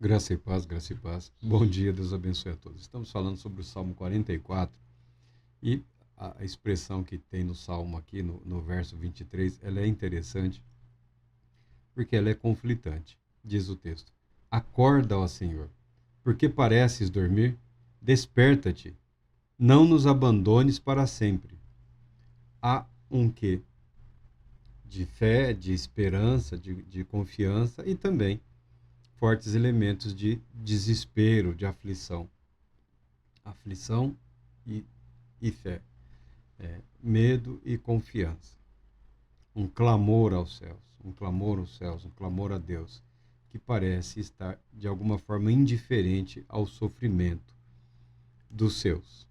Graça e paz, graça e paz. Bom dia, Deus abençoe a todos. Estamos falando sobre o Salmo 44 e a expressão que tem no Salmo aqui, no verso 23, ela é interessante porque ela é conflitante. Diz o texto: Acorda, ó Senhor, porque pareces dormir, desperta-te, não nos abandones para sempre. Há um quê? De fé, de esperança, de confiança e também fortes elementos de desespero, de aflição. Aflição e, e fé, medo e confiança. Um clamor aos céus, um clamor aos céus, um clamor a Deus, que parece estar de alguma forma indiferente ao sofrimento dos seus.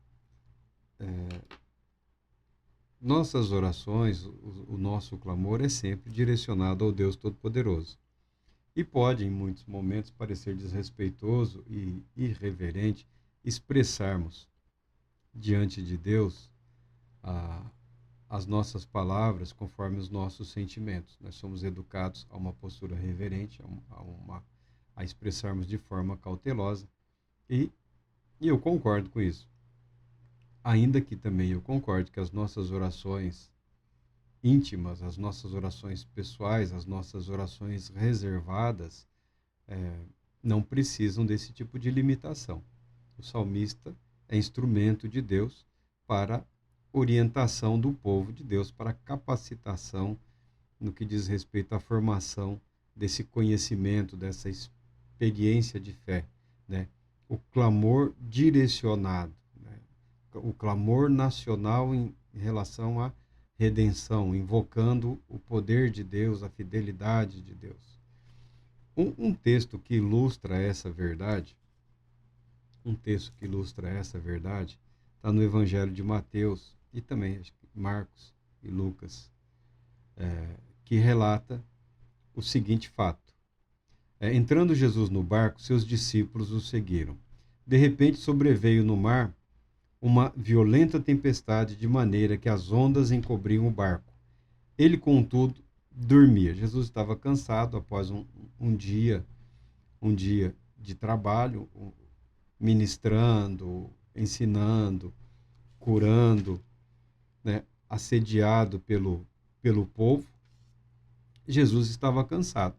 Nossas orações, o nosso clamor é sempre direcionado ao Deus Todo-Poderoso. E pode, em muitos momentos, parecer desrespeitoso e irreverente expressarmos diante de Deus a, as nossas palavras conforme os nossos sentimentos. Nós somos educados a uma postura reverente, a expressarmos de forma cautelosa, e, e eu concordo com isso. Ainda que também eu concordo que as nossas orações íntimas, as nossas orações pessoais, as nossas orações reservadas, não precisam desse tipo de limitação. O salmista é instrumento de Deus para orientação do povo de Deus, para capacitação no que diz respeito à formação desse conhecimento, dessa experiência de fé, né? O clamor direcionado, né? O clamor nacional em relação à redenção, invocando o poder de Deus, a fidelidade de Deus. Um texto que ilustra essa verdade, está no Evangelho de Mateus e também acho que Marcos e Lucas, que relata o seguinte fato. Entrando Jesus no barco, seus discípulos o seguiram. De repente sobreveio no mar uma violenta tempestade, de maneira que as ondas encobriam o barco. Ele, contudo, dormia. Jesus estava cansado após um dia de trabalho, ministrando, ensinando, curando, né, assediado pelo povo. Jesus estava cansado.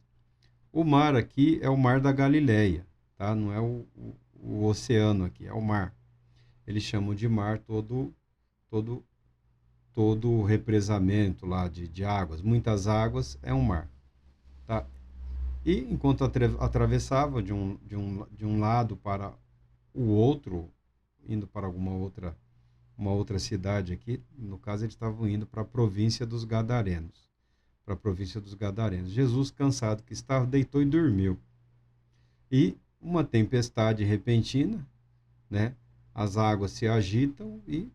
O mar aqui é o mar da Galileia, tá? Não é o oceano aqui, é o mar. Eles chamam de mar todo todo represamento lá de águas, muitas águas é um mar, tá? E enquanto atravessava de um lado para o outro, indo para uma outra cidade aqui, no caso eles estavam indo para a província dos Gadarenos, para a província dos Gadarenos. Jesus, cansado que estava, deitou e dormiu. E uma tempestade repentina, né? As águas se agitam e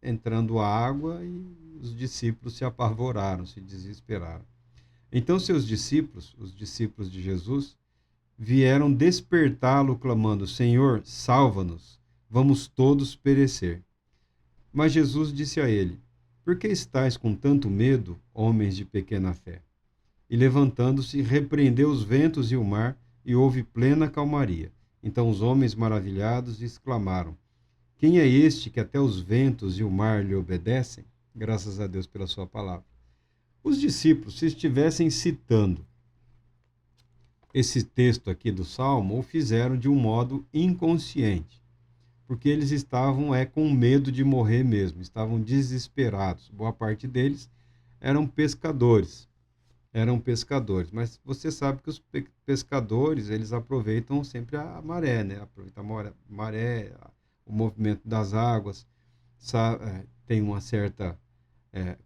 entrando a água, e os discípulos se apavoraram, se desesperaram. Então seus discípulos, os discípulos de Jesus, vieram despertá-lo, clamando: Senhor, salva-nos, vamos todos perecer. Mas Jesus disse a ele: Por que estáis com tanto medo, homens de pequena fé? E levantando-se, repreendeu os ventos e o mar, e houve plena calmaria. Então os homens maravilhados exclamaram: Quem é este que até os ventos e o mar lhe obedecem? Graças a Deus pela sua palavra. Os discípulos, se estivessem citando esse texto aqui do Salmo, o fizeram de um modo inconsciente, porque eles estavam com medo de morrer mesmo, estavam desesperados. Boa parte deles eram pescadores, mas você sabe que os pescadores, eles aproveitam sempre a maré, né? Aproveitam a maré, o movimento das águas, tem uma certa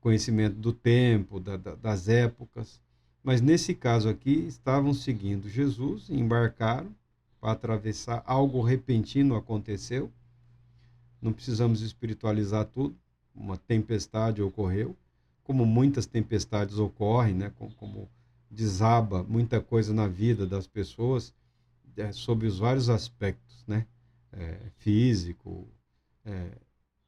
conhecimento do tempo, das épocas. Mas nesse caso aqui, estavam seguindo Jesus, embarcaram para atravessar, algo repentino aconteceu, não precisamos espiritualizar tudo, uma tempestade ocorreu, como muitas tempestades ocorrem, né? Como desaba muita coisa na vida das pessoas, sob os vários aspectos, né? Físico, é,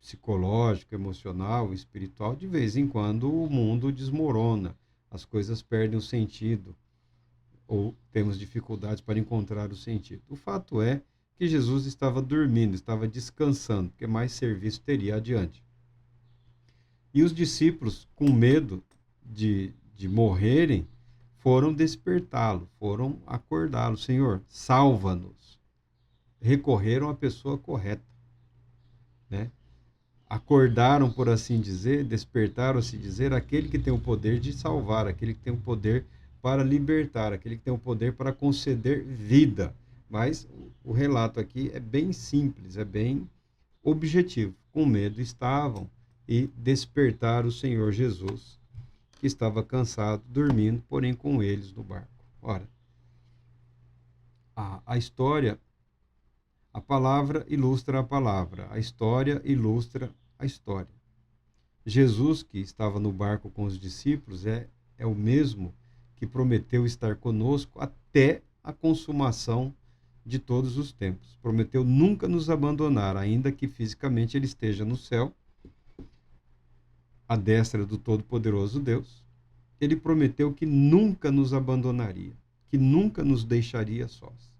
psicológico, emocional, espiritual. De vez em quando o mundo desmorona, as coisas perdem o sentido, ou temos dificuldades para encontrar o sentido. O fato é que Jesus estava dormindo, estava descansando, porque mais serviço teria adiante. E os discípulos, com medo de morrerem, foram despertá-lo, foram acordá-lo. Senhor, salva-nos. Recorreram à pessoa correta, né? Acordaram, por assim dizer, despertaram, se dizer, aquele que tem o poder de salvar, aquele que tem o poder para libertar, aquele que tem o poder para conceder vida. Mas o relato aqui é bem simples, é bem objetivo. Com medo estavam e despertaram o Senhor Jesus, que estava cansado, dormindo, porém com eles no barco. Ora, a história, a palavra ilustra a palavra, a história ilustra a história. Jesus, que estava no barco com os discípulos, é o mesmo que prometeu estar conosco até a consumação de todos os tempos. Prometeu nunca nos abandonar, ainda que fisicamente ele esteja no céu, à destra do Todo-Poderoso Deus. Ele prometeu que nunca nos abandonaria, que nunca nos deixaria sós.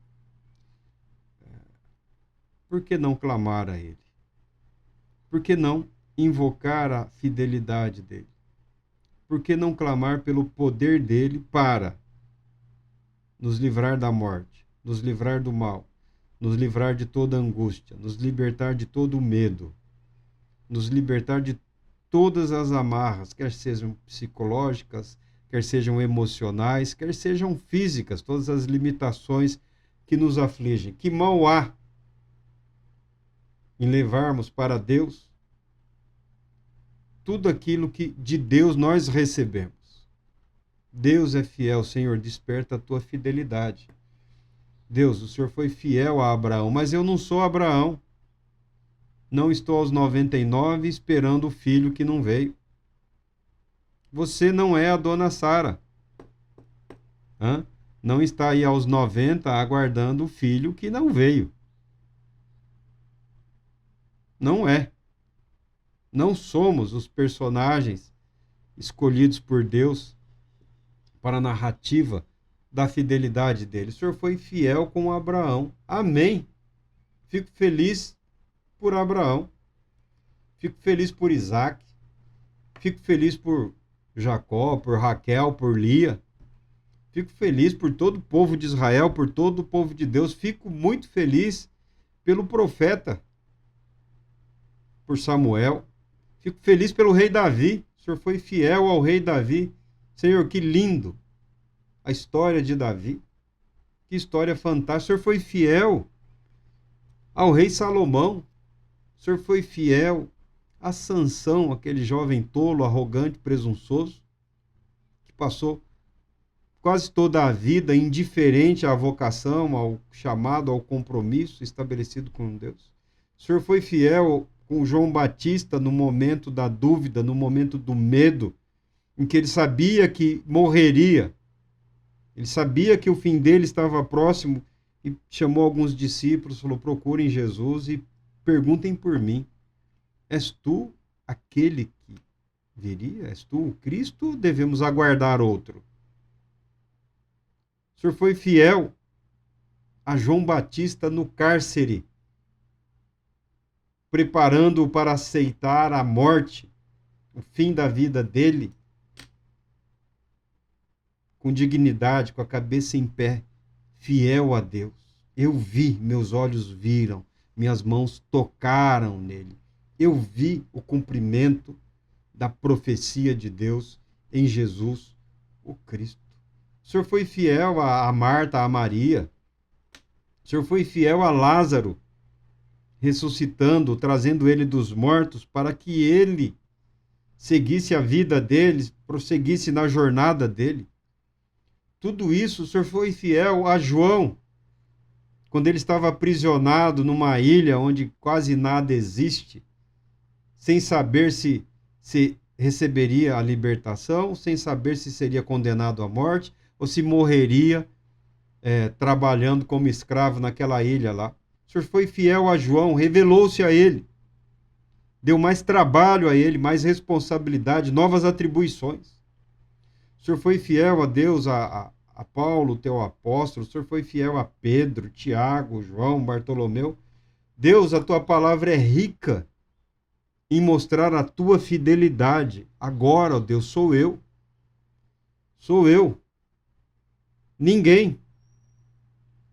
Por que não clamar a Ele? Por que não invocar a fidelidade dEle? Por que não clamar pelo poder dEle para nos livrar da morte, nos livrar do mal, nos livrar de toda angústia, nos libertar de todo o medo, nos libertar de todas as amarras, quer sejam psicológicas, quer sejam emocionais, quer sejam físicas, todas as limitações que nos afligem? Que mal há em levarmos para Deus tudo aquilo que de Deus nós recebemos? Deus é fiel, Senhor, desperta a tua fidelidade. Deus, o Senhor foi fiel a Abraão, mas eu não sou Abraão. Não estou aos 99 esperando o filho que não veio. Você não é a dona Sara. Não está aí aos 90 aguardando o filho que não veio. Não é. Não somos os personagens escolhidos por Deus para a narrativa da fidelidade dele. O Senhor foi fiel com Abraão. Amém. Fico feliz por Abraão. Fico feliz por Isaac. Fico feliz por Jacó, por Raquel, por Lia. Fico feliz por todo o povo de Israel, por todo o povo de Deus. Fico muito feliz pelo profeta, por Samuel. Fico feliz pelo rei Davi. O Senhor foi fiel ao rei Davi. Senhor, que lindo a história de Davi. Que história fantástica. O Senhor foi fiel ao rei Salomão. O Senhor foi fiel a Sansão, aquele jovem tolo, arrogante, presunçoso, que passou quase toda a vida indiferente à vocação, ao chamado, ao compromisso estabelecido com Deus. O Senhor foi fiel com João Batista no momento da dúvida, no momento do medo, em que ele sabia que morreria. Ele sabia que o fim dele estava próximo e chamou alguns discípulos, falou: procurem Jesus e perguntem por mim. És tu aquele que viria? És tu o Cristo ou devemos aguardar outro? O Senhor foi fiel a João Batista no cárcere, preparando-o para aceitar a morte, o fim da vida dele, com dignidade, com a cabeça em pé, fiel a Deus. Eu vi, meus olhos viram, minhas mãos tocaram nele. Eu vi o cumprimento da profecia de Deus em Jesus, o Cristo. O Senhor foi fiel a Marta, a Maria. O Senhor foi fiel a Lázaro, ressuscitando, trazendo ele dos mortos, para que ele seguisse a vida dele, prosseguisse na jornada dele. Tudo isso, o Senhor foi fiel a João, quando ele estava aprisionado numa ilha onde quase nada existe, sem saber se receberia a libertação, sem saber se seria condenado à morte ou se morreria trabalhando como escravo naquela ilha lá. O Senhor foi fiel a João, revelou-se a ele, deu mais trabalho a ele, mais responsabilidade, novas atribuições. O Senhor foi fiel a Deus, a a Paulo, teu apóstolo, o Senhor foi fiel a Pedro, Tiago, João, Bartolomeu. Deus, a tua palavra é rica em mostrar a tua fidelidade. Agora, ó Deus, sou eu. Sou eu. Ninguém,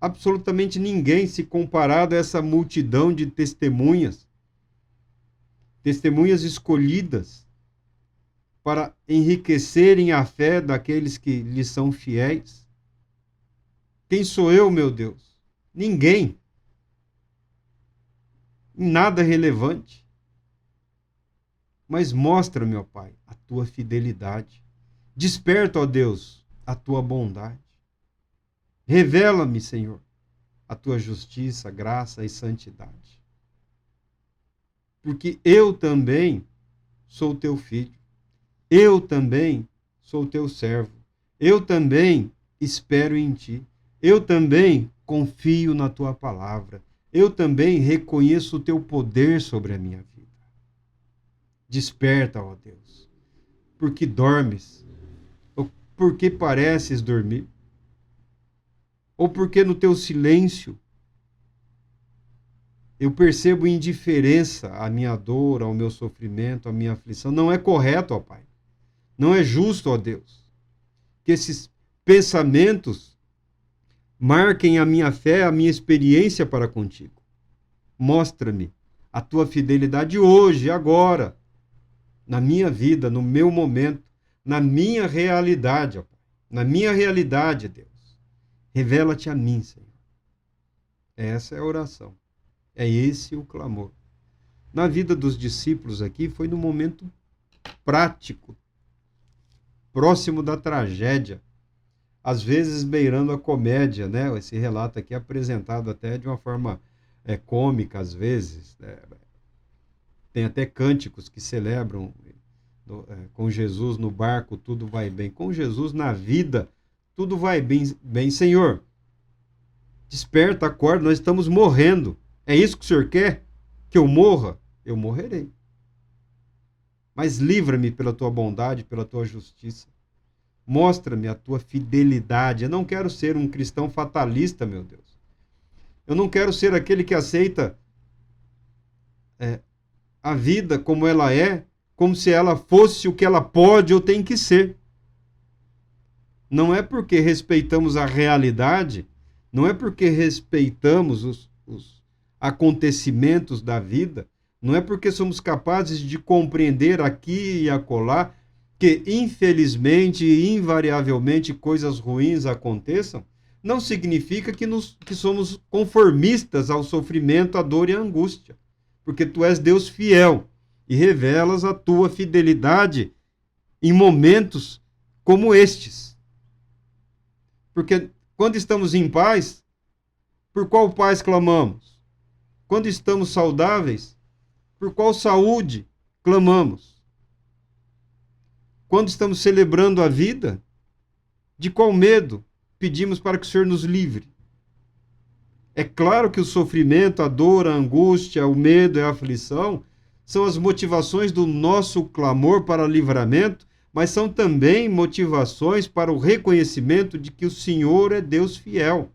absolutamente ninguém, se comparado a essa multidão de testemunhas, testemunhas escolhidas para enriquecerem a fé daqueles que lhes são fiéis. Quem sou eu, meu Deus? Ninguém. Nada relevante. Mas mostra, meu Pai, a tua fidelidade. Desperta, ó Deus, a tua bondade. Revela-me, Senhor, a tua justiça, graça e santidade. Porque eu também sou teu filho. Eu também sou teu servo. Eu também espero em ti. Eu também confio na tua palavra. Eu também reconheço o teu poder sobre a minha vida. Desperta, ó Deus, porque dormes, ou porque pareces dormir, ou porque no teu silêncio eu percebo indiferença à minha dor, ao meu sofrimento, à minha aflição. Não é correto, ó Pai. Não é justo, ó Deus, que esses pensamentos marquem a minha fé, a minha experiência para contigo. Mostra-me a tua fidelidade hoje, agora, na minha vida, no meu momento, na minha realidade, ó Pai. Na minha realidade, Deus. Revela-te a mim, Senhor. Essa é a oração. É esse o clamor. Na vida dos discípulos aqui, foi no momento prático, próximo da tragédia, às vezes beirando a comédia, né? Esse relato aqui é apresentado até de uma forma cômica, às vezes. Tem até cânticos que celebram com Jesus no barco, tudo vai bem. Com Jesus na vida, tudo vai bem. Senhor, desperta, acorda, nós estamos morrendo. É isso que o Senhor quer? Que eu morra? Eu morrerei. Mas livra-me pela tua bondade, pela tua justiça. Mostra-me a tua fidelidade. Eu não quero ser um cristão fatalista, meu Deus. Eu não quero ser aquele que aceita a vida como ela é, como se ela fosse o que ela pode ou tem que ser. Não é porque respeitamos a realidade, não é porque respeitamos os acontecimentos da vida, não é porque somos capazes de compreender aqui e acolá que, infelizmente e invariavelmente, coisas ruins aconteçam, não significa que somos conformistas ao sofrimento, à dor e à angústia. Porque tu és Deus fiel e revelas a tua fidelidade em momentos como estes. Porque quando estamos em paz, por qual paz clamamos? Quando estamos saudáveis, por qual saúde clamamos? Quando estamos celebrando a vida, de qual medo pedimos para que o Senhor nos livre? É claro que o sofrimento, a dor, a angústia, o medo e a aflição são as motivações do nosso clamor para livramento, mas são também motivações para o reconhecimento de que o Senhor é Deus fiel.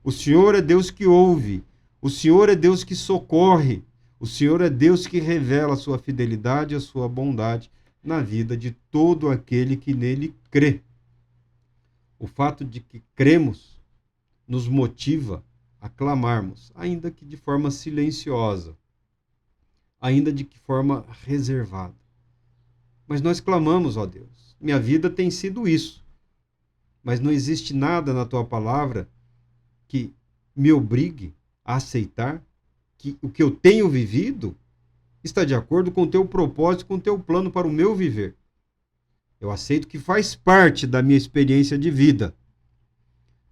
O Senhor é Deus que ouve. O Senhor é Deus que socorre. O Senhor é Deus que revela a sua fidelidade e a sua bondade na vida de todo aquele que nele crê. O fato de que cremos nos motiva a clamarmos, ainda que de forma silenciosa, ainda de forma reservada. Mas nós clamamos, ó Deus. Minha vida tem sido isso. Mas não existe nada na tua palavra que me obrigue a aceitar que o que eu tenho vivido está de acordo com o teu propósito, com o teu plano para o meu viver. Eu aceito que faz parte da minha experiência de vida.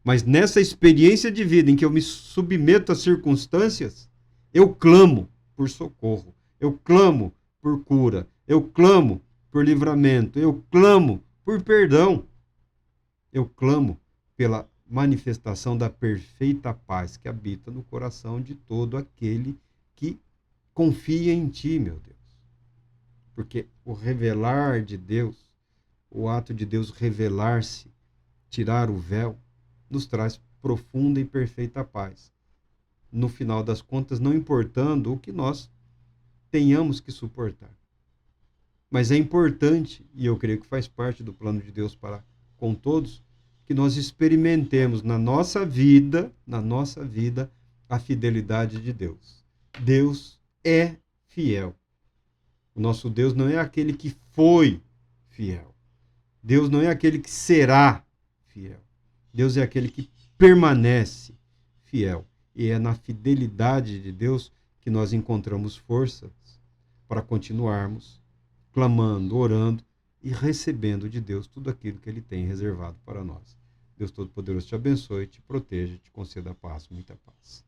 Mas nessa experiência de vida em que eu me submeto às circunstâncias, eu clamo por socorro, eu clamo por cura, eu clamo por livramento, eu clamo por perdão, eu clamo pela manifestação da perfeita paz que habita no coração de todo aquele que confia em ti, meu Deus. Porque o revelar de Deus, o ato de Deus revelar-se, tirar o véu, nos traz profunda e perfeita paz. No final das contas, não importando o que nós tenhamos que suportar. Mas é importante, e eu creio que faz parte do plano de Deus para com todos, que nós experimentemos na nossa vida, a fidelidade de Deus. Deus é fiel. O nosso Deus não é aquele que foi fiel. Deus não é aquele que será fiel. Deus é aquele que permanece fiel. E é na fidelidade de Deus que nós encontramos forças para continuarmos clamando, orando e recebendo de Deus tudo aquilo que Ele tem reservado para nós. Deus Todo-Poderoso te abençoe, te proteja, te conceda paz, muita paz.